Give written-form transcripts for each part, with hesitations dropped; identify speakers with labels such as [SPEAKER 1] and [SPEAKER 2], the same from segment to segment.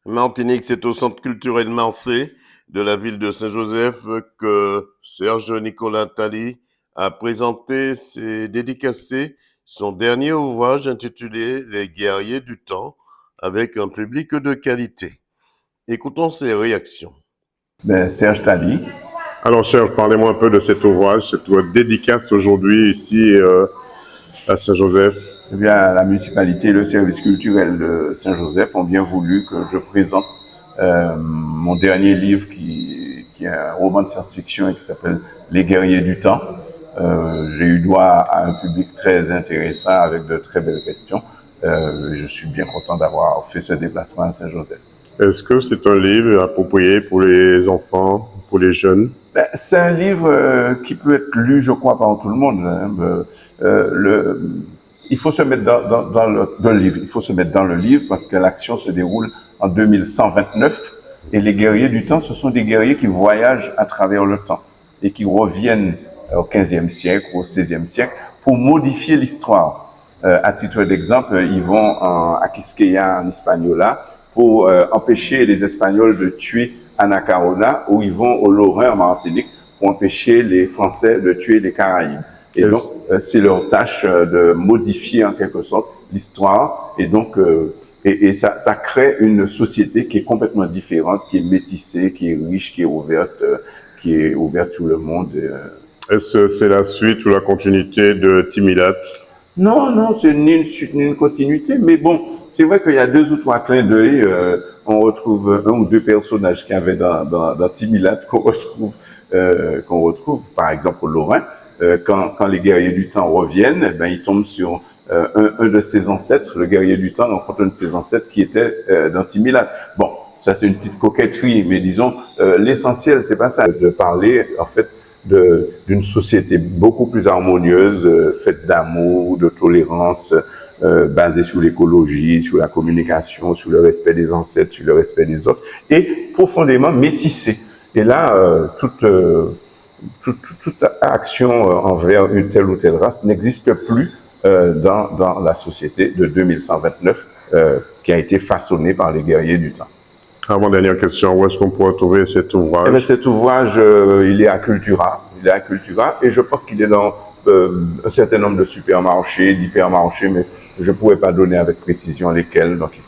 [SPEAKER 1] Martinique, c'est au Centre culturel Marseille de la ville de Saint-Joseph que Serge Nicolas Tally a présenté dédicacé son dernier ouvrage intitulé Les guerriers du temps avec un public de qualité. Écoutons ses réactions.
[SPEAKER 2] Serge Tally.
[SPEAKER 1] Alors Serge, parlez-moi un peu de cet ouvrage, cette dédicace aujourd'hui ici à Saint-Joseph.
[SPEAKER 2] Eh bien, la municipalité et le service culturel de Saint-Joseph ont bien voulu que je présente mon dernier livre qui est un roman de science-fiction et qui s'appelle Les guerriers du temps. J'ai eu droit à un public très intéressant avec de très belles questions. Je suis bien content d'avoir fait ce déplacement à Saint-Joseph.
[SPEAKER 1] Est-ce que c'est un livre approprié pour les enfants, pour les jeunes?
[SPEAKER 2] C'est un livre qui peut être lu, je crois, par tout le monde. Il faut se mettre dans le livre. Il faut se mettre dans le livre parce que l'action se déroule en 2129 et les guerriers du temps, ce sont des guerriers qui voyagent à travers le temps et qui reviennent au 15e siècle ou au 16e siècle pour modifier l'histoire. À titre d'exemple, ils vont à Quisqueya, en Hispaniola, pour empêcher les Espagnols de tuer Anacarona, ou ils vont au Lorrain, en Martinique, pour empêcher les Français de tuer les Caraïbes. Et donc, c'est leur tâche de modifier en quelque sorte l'histoire. Et donc, ça crée une société qui est complètement différente, qui est métissée, qui est riche, qui est ouverte sur le monde.
[SPEAKER 1] Est-ce que c'est la suite ou la continuité de Timilat?
[SPEAKER 2] Non, c'est ni une suite ni une continuité, mais bon, c'est vrai qu'il y a 2 ou 3 clins d'œil. On retrouve 1 ou 2 personnages qu'il y avait dans Timilat qu'on retrouve, par exemple au Lorrain. Quand les guerriers du temps reviennent, ben, ils tombent sur un de ses ancêtres, le guerrier du temps rencontre un de ses ancêtres qui était dans Timilat. Bon, ça c'est une petite coquetterie, mais disons, l'essentiel, c'est pas ça, de parler, en fait, d'une société beaucoup plus harmonieuse, faite d'amour, de tolérance, basée sur l'écologie, sur la communication, sur le respect des ancêtres, sur le respect des autres, et profondément métissée. Et là, toute action envers une telle ou telle race n'existe plus dans la société de 2129 qui a été façonnée par les guerriers du temps.
[SPEAKER 1] Avant-dernière question, où est-ce qu'on pourra trouver cet ouvrage?
[SPEAKER 2] Eh bien, cet ouvrage, il est à Cultura. Il est à Cultura et je pense qu'il est dans un certain nombre de supermarchés, d'hypermarchés, mais je ne pourrais pas donner avec précision lesquels, donc il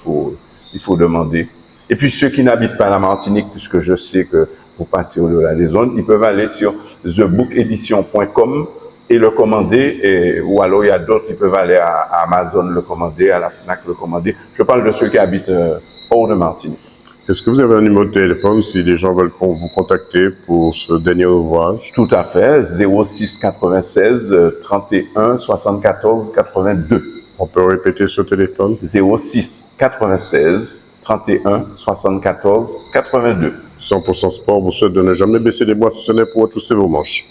[SPEAKER 2] faut demander. Et puis ceux qui n'habitent pas la Martinique, puisque je sais que vous passez au-delà des zones, ils peuvent aller sur thebookedition.com et le commander, ou alors il y a d'autres, ils peuvent aller à Amazon le commander, à la FNAC le commander. Je parle de ceux qui habitent hors de Martinique.
[SPEAKER 1] Est-ce que vous avez un numéro de téléphone si les gens veulent vous contacter pour ce dernier ouvrage?
[SPEAKER 2] Tout à fait, 06 96 31 74 82.
[SPEAKER 1] On peut répéter ce téléphone?
[SPEAKER 2] 06 96 31 74 82.
[SPEAKER 1] 100% Sport vous souhaite de ne jamais baisser les bras si ce n'est pour retrousser vos manches.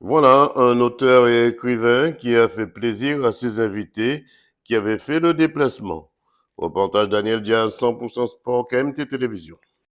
[SPEAKER 1] Voilà un auteur et écrivain qui a fait plaisir à ses invités qui avaient fait le déplacement. Reportage Daniel Diaz, 100% Sport, KMT Télévision.